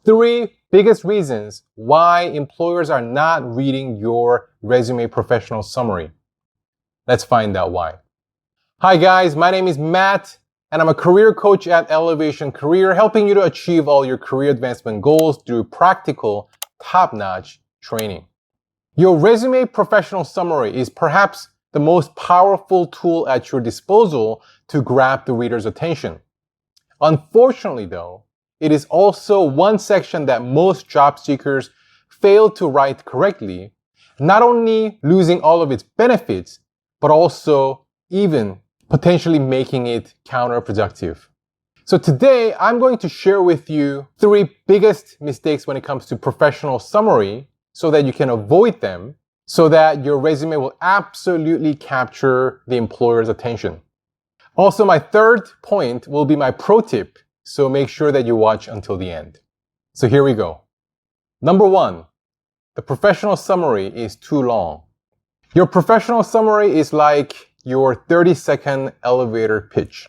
3 biggest reasons why employers are not reading your resume professional summary. Let's find out why. Hi guys, my name is Matt, and I'm a career coach at Elevation Career, helping you to achieve all your career advancement goals through practical, top-notch training. Your resume professional summary is perhaps the most powerful tool at your disposal to grab the reader's attention. Unfortunately though, it is also one section that most job seekers fail to write correctly, not only losing all of its benefits, but also even potentially making it counterproductive. So today, I'm going to share with you 3 biggest mistakes when it comes to professional summary so that you can avoid them, so that your resume will absolutely capture the employer's attention. Also, my third point will be my pro tip, so make sure that you watch until the end. So here we go. Number 1, the professional summary is too long. Your professional summary is like your 30-second elevator pitch.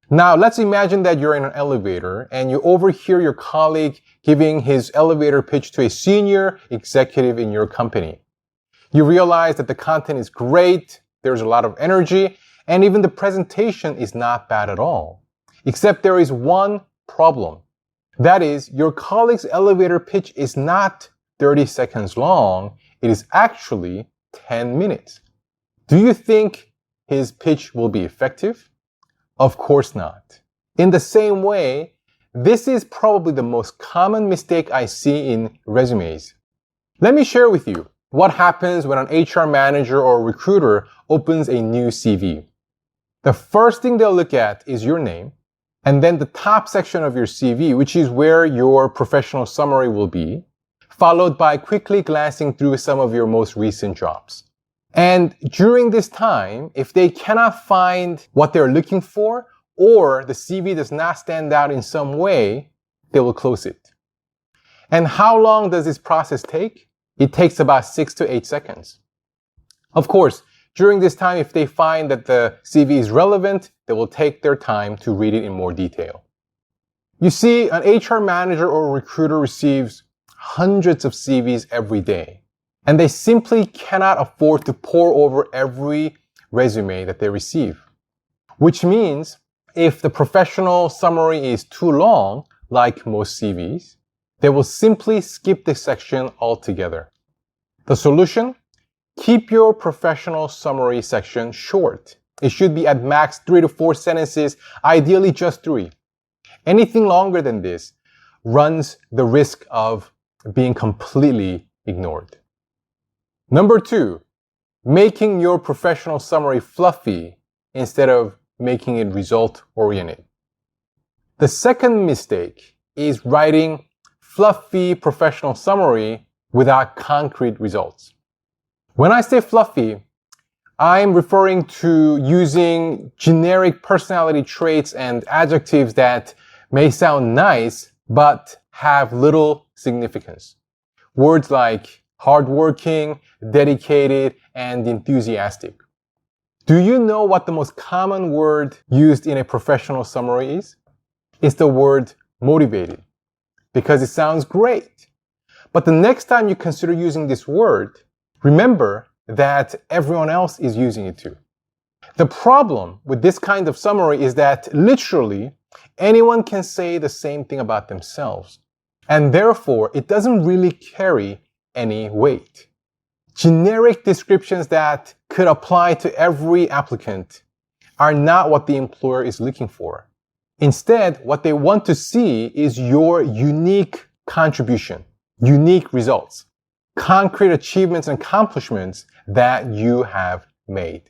Now, let's imagine that you're in an elevator and you overhear your colleague giving his elevator pitch to a senior executive in your company. You realize that the content is great, there's a lot of energy, and even the presentation is not bad at all. Except there is one problem. That is, your colleague's elevator pitch is not 30 seconds long, it is actually 10 minutes. Do you think his pitch will be effective? Of course not. In the same way, this is probably the most common mistake I see in resumes. Let me share with you what happens when an HR manager or recruiter opens a new CV. The first thing they'll look at is your name, and then the top section of your CV, which is where your professional summary will be, followed by quickly glancing through some of your most recent jobs. And during this time, if they cannot find what they're looking for, or the CV does not stand out in some way, they will close it. And how long does this process take? It takes about 6 to 8 seconds. Of course, during this time, if they find that the CV is relevant, they will take their time to read it in more detail. You see, an HR manager or recruiter receives hundreds of CVs every day. And they simply cannot afford to pore over every resume that they receive. Which means if the professional summary is too long, like most CVs, they will simply skip this section altogether. The solution? Keep your professional summary section short. It should be at max 3 to 4 sentences, ideally just 3. Anything longer than this runs the risk of being completely ignored. Number 2, making your professional summary fluffy instead of making it result-oriented. The second mistake is writing fluffy professional summary without concrete results. When I say fluffy, I'm referring to using generic personality traits and adjectives that may sound nice, but have little significance. Words like hardworking, dedicated, and enthusiastic. Do you know what the most common word used in a professional summary is? It's the word motivated, because it sounds great. But the next time you consider using this word, remember that everyone else is using it too. The problem with this kind of summary is that literally anyone can say the same thing about themselves, and therefore it doesn't really carry any weight. Generic descriptions that could apply to every applicant are not what the employer is looking for. Instead, what they want to see is your unique contribution, unique results, concrete achievements and accomplishments that you have made.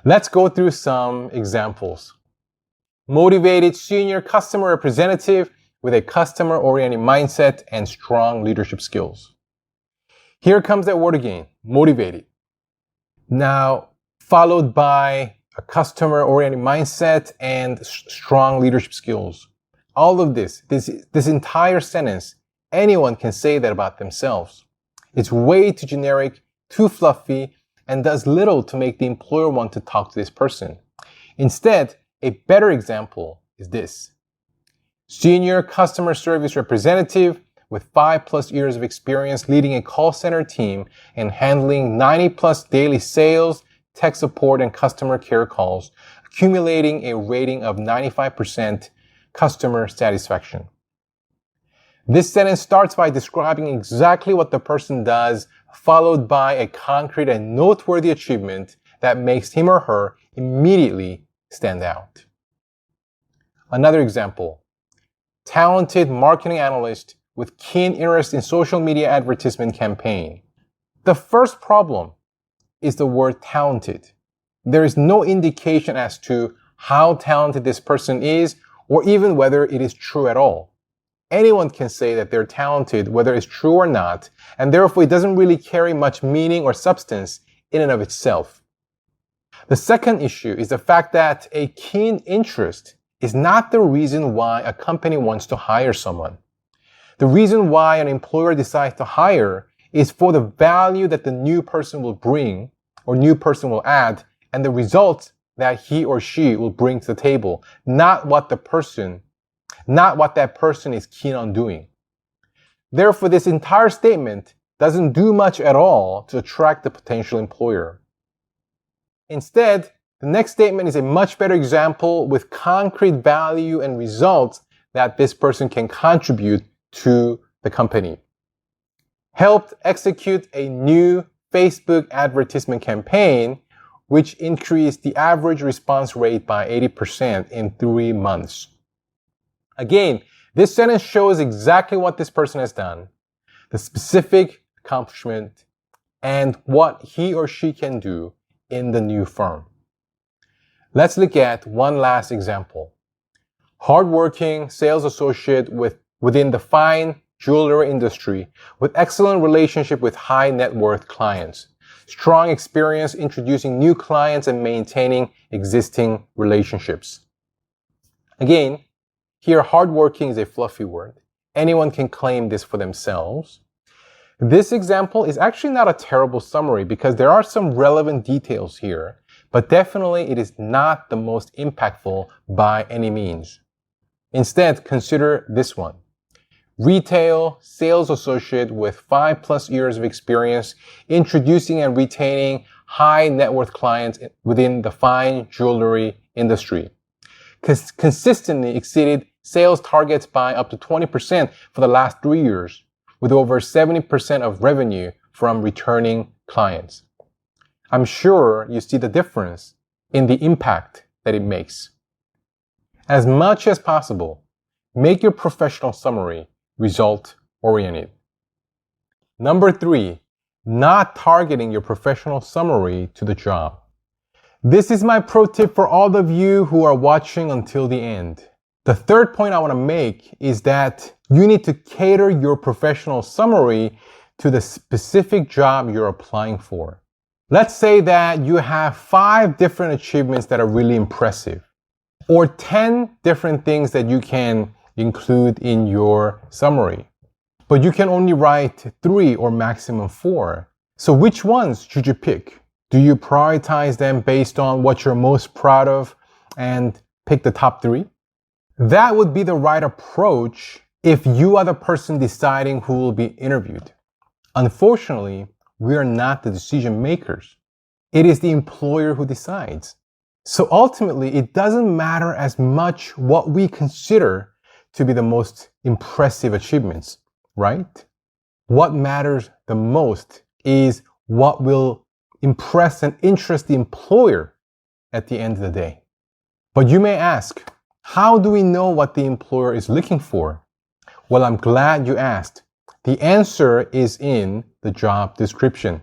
Let's go through some examples. Motivated senior customer representative with a customer-oriented mindset and strong leadership skills. Here comes that word again, motivated. Now, followed by a customer-oriented mindset and strong leadership skills. All of this entire sentence, anyone can say that about themselves. It's way too generic, too fluffy, and does little to make the employer want to talk to this person. Instead, a better example is this. Senior customer service representative with 5+ years of experience leading a call center team and handling 90+ daily sales, tech support, and customer care calls, accumulating a rating of 95% customer satisfaction. This sentence starts by describing exactly what the person does, followed by a concrete and noteworthy achievement that makes him or her immediately stand out. Another example, talented marketing analyst with keen interest in social media advertisement campaign. The first problem is the word talented. There is no indication as to how talented this person is or even whether it is true at all. Anyone can say that they're talented, whether it's true or not, and therefore it doesn't really carry much meaning or substance in and of itself. The second issue is the fact that a keen interest is not the reason why a company wants to hire someone. The reason why an employer decides to hire is for the value that the new person will bring or new person will add and the results that he or she will bring to the table, not what that person is keen on doing. Therefore, this entire statement doesn't do much at all to attract the potential employer. Instead, the next statement is a much better example with concrete value and results that this person can contribute to the company. Helped execute a new Facebook advertisement campaign, which increased the average response rate by 80% in 3 months. Again, this sentence shows exactly what this person has done, the specific accomplishment, and what he or she can do in the new firm. Let's look at one last example. Hardworking sales associate within the fine jewelry industry with excellent relationship with high net worth clients. Strong experience introducing new clients and maintaining existing relationships. Again, here hardworking is a fluffy word. Anyone can claim this for themselves. This example is actually not a terrible summary because there are some relevant details here, but definitely it is not the most impactful by any means. Instead, consider this one. Retail sales associate with 5+ years of experience introducing and retaining high net worth clients within the fine jewelry industry. Consistently exceeded sales targets by up to 20% for the last 3 years, with over 70% of revenue from returning clients. I'm sure you see the difference in the impact that it makes. As much as possible, make your professional summary result-oriented. Number 3, not targeting your professional summary to the job. This is my pro tip for all of you who are watching until the end. The third point I want to make is that you need to cater your professional summary to the specific job you're applying for. Let's say that you have 5 different achievements that are really impressive, or 10 different things that you can include in your summary. But you can only write 3 or maximum 4. So which ones should you pick? Do you prioritize them based on what you're most proud of and pick the top 3? That would be the right approach if you are the person deciding who will be interviewed. Unfortunately, we are not the decision makers. It is the employer who decides. So ultimately, it doesn't matter as much what we consider to be the most impressive achievements, right? What matters the most is what will impress and interest the employer at the end of the day. But you may ask, how do we know what the employer is looking for? Well, I'm glad you asked. The answer is in the job description.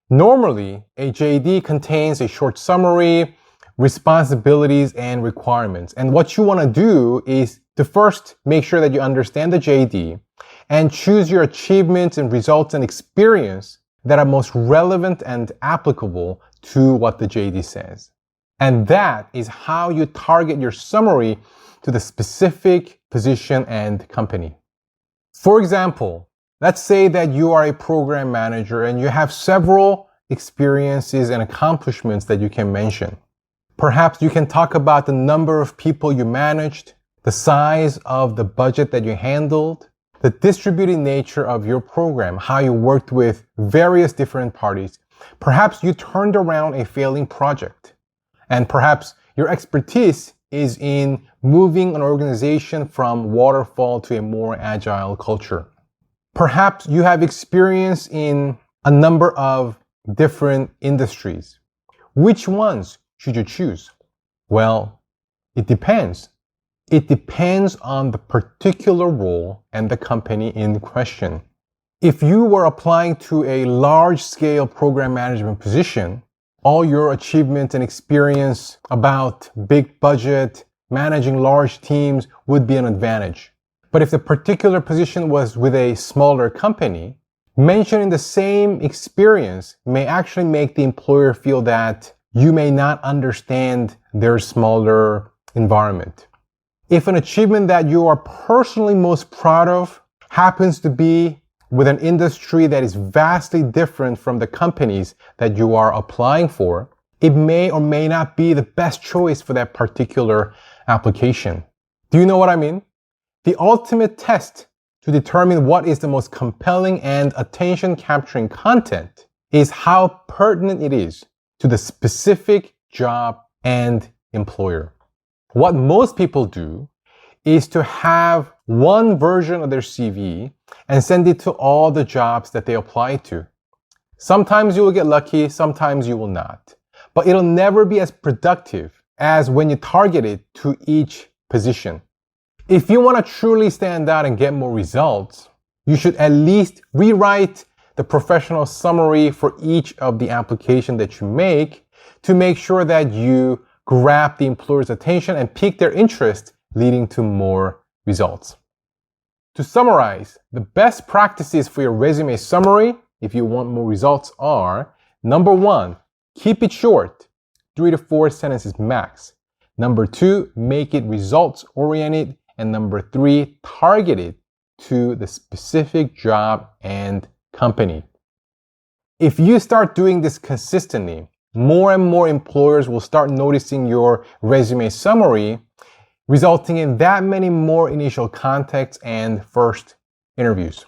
Normally, a JD contains a short summary, responsibilities, and requirements. And what you want to do is to first make sure that you understand the JD and choose your achievements and results and experience that are most relevant and applicable to what the JD says. And that is how you target your summary to the specific position and company. For example, let's say that you are a program manager and you have several experiences and accomplishments that you can mention. Perhaps you can talk about the number of people you managed, the the size of the budget that you handled, the distributed nature of your program, how you worked with various different parties. Perhaps you turned around a failing project, and perhaps your expertise is in moving an organization from waterfall to a more agile culture. Perhaps you have experience in a number of different industries. Which ones should you choose? Well, it depends. It depends on the particular role and the company in question. If you were applying to a large-scale program management position, all your achievements and experience about big budget, managing large teams would be an advantage. But if the particular position was with a smaller company, mentioning the same experience may actually make the employer feel that you may not understand their smaller environment. If an achievement that you are personally most proud of happens to be with an industry that is vastly different from the companies that you are applying for, it may or may not be the best choice for that particular application. Do you know what I mean? The ultimate test to determine what is the most compelling and attention-capturing content is how pertinent it is to the specific job and employer. What most people do is to have one version of their CV and send it to all the jobs that they apply to. Sometimes you will get lucky, sometimes you will not. But it'll never be as productive as when you target it to each position. If you want to truly stand out and get more results, you should at least rewrite the professional summary for each of the applications that you make to make sure that you grab the employer's attention and pique their interest, leading to more results. To summarize, the best practices for your resume summary, if you want more results, are: number 1, keep it short, 3 to 4 sentences max. Number 2, make it results oriented. And number 3, target it to the specific job and company. If you start doing this consistently, more and more employers will start noticing your resume summary, resulting in that many more initial contacts and first interviews.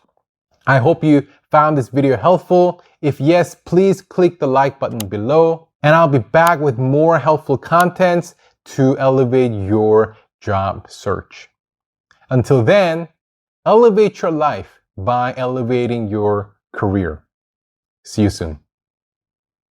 I hope you found this video helpful. If yes, please click the like button below, and I'll be back with more helpful contents to elevate your job search. Until then, elevate your life by elevating your career. See you soon.